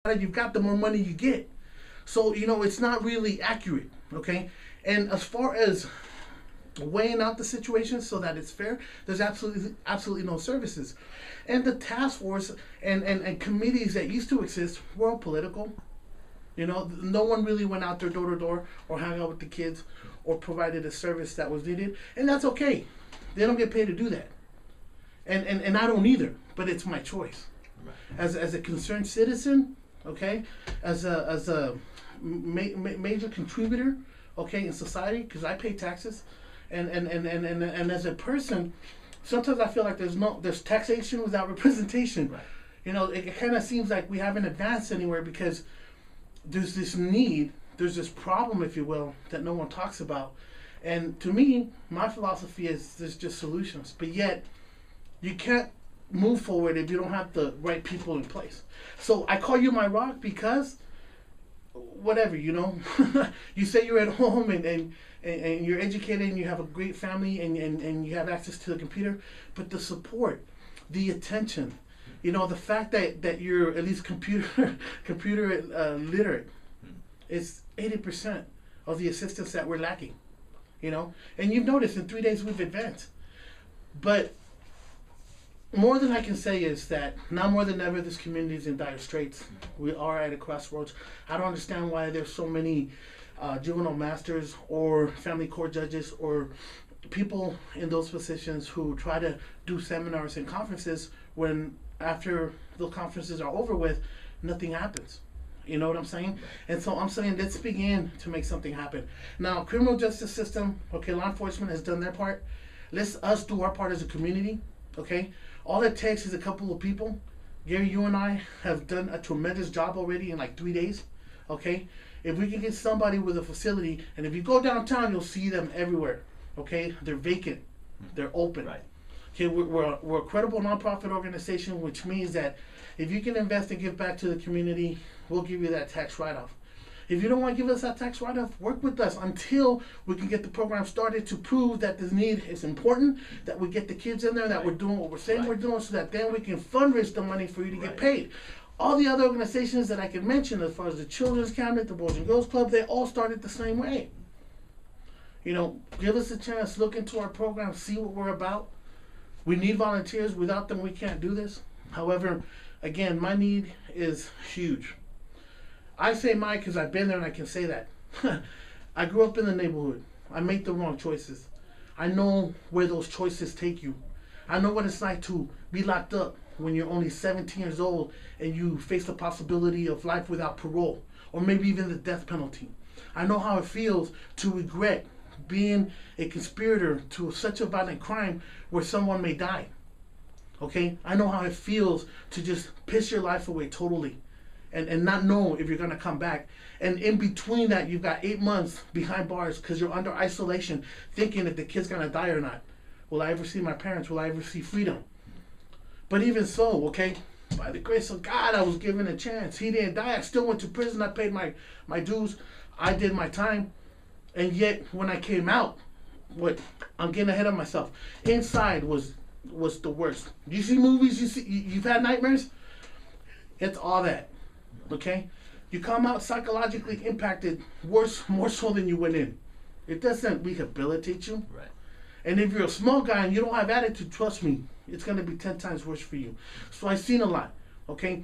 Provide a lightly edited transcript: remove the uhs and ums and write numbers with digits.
you've got, the more money you get. So, it's not really accurate, okay? And as far as weighing out the situation so that it's fair, there's absolutely no services. And the task force and committees that used to exist were all political. No one really went out there door to door or hung out with the kids or provided a service that was needed. And that's okay. They don't get paid to do that. And I don't either, but it's my choice. As a concerned citizen, okay, as a major contributor, okay, in society, because I pay taxes, and as a person, sometimes I feel like there's taxation without representation. Right. It kind of seems like we haven't advanced anywhere because there's this need, there's this problem, if you will, that no one talks about. And to me, my philosophy is there's just solutions, but yet you can't move forward if you don't have the right people in place. So I call you my rock because whatever, you say you're at home and you're educated and you have a great family and you have access to the computer, but the support, the attention, the fact that you're at least computer literate is 80% of the assistance that we're lacking, and you've noticed in 3 days we've advanced. But more than I can say is that now more than ever, this community is in dire straits. We are at a crossroads. I don't understand why there's so many juvenile masters or family court judges or people in those positions who try to do seminars and conferences when after the conferences are over with, nothing happens. You know what I'm saying? And so I'm saying let's begin to make something happen. Now, criminal justice system, okay, law enforcement has done their part. Let's us do our part as a community, okay? All it takes is a couple of people. Gary, you and I have done a tremendous job already in like 3 days, okay? If we can get somebody with a facility, and if you go downtown, you'll see them everywhere, okay? They're vacant. They're open. Right. Okay, we're a credible nonprofit organization, which means that if you can invest and give back to the community, we'll give you that tax write-off. If you don't want to give us that tax write-off, work with us until we can get the program started to prove that this need is important, that we get the kids in there, that we're doing what we're saying we're doing, so that then we can fundraise the money for you to get paid. All the other organizations that I can mention, as far as the Children's Cabinet, the Boys and Girls Club, they all started the same way. Give us a chance, look into our program, see what we're about. We need volunteers. Without them, we can't do this. However, again, my need is huge. I say mine because I've been there and I can say that. I grew up in the neighborhood. I made the wrong choices. I know where those choices take you. I know what it's like to be locked up when you're only 17 years old and you face the possibility of life without parole or maybe even the death penalty. I know how it feels to regret being a conspirator to such a violent crime where someone may die. Okay? I know how it feels to just piss your life away totally and not know if you're going to come back. And in between that, you've got 8 months behind bars because you're under isolation thinking if the kid's going to die or not. Will I ever see my parents? Will I ever see freedom? But even so, okay, by the grace of God, I was given a chance. He didn't die. I still went to prison. I paid my dues. I did my time. And yet, when I came out, I'm getting ahead of myself. Inside was the worst. You see movies, you've had nightmares? It's all that, okay? You come out psychologically impacted worse, more so than you went in. It doesn't rehabilitate you. Right. And if you're a small guy and you don't have attitude, trust me, it's going to be 10 times worse for you. So I've seen a lot, okay?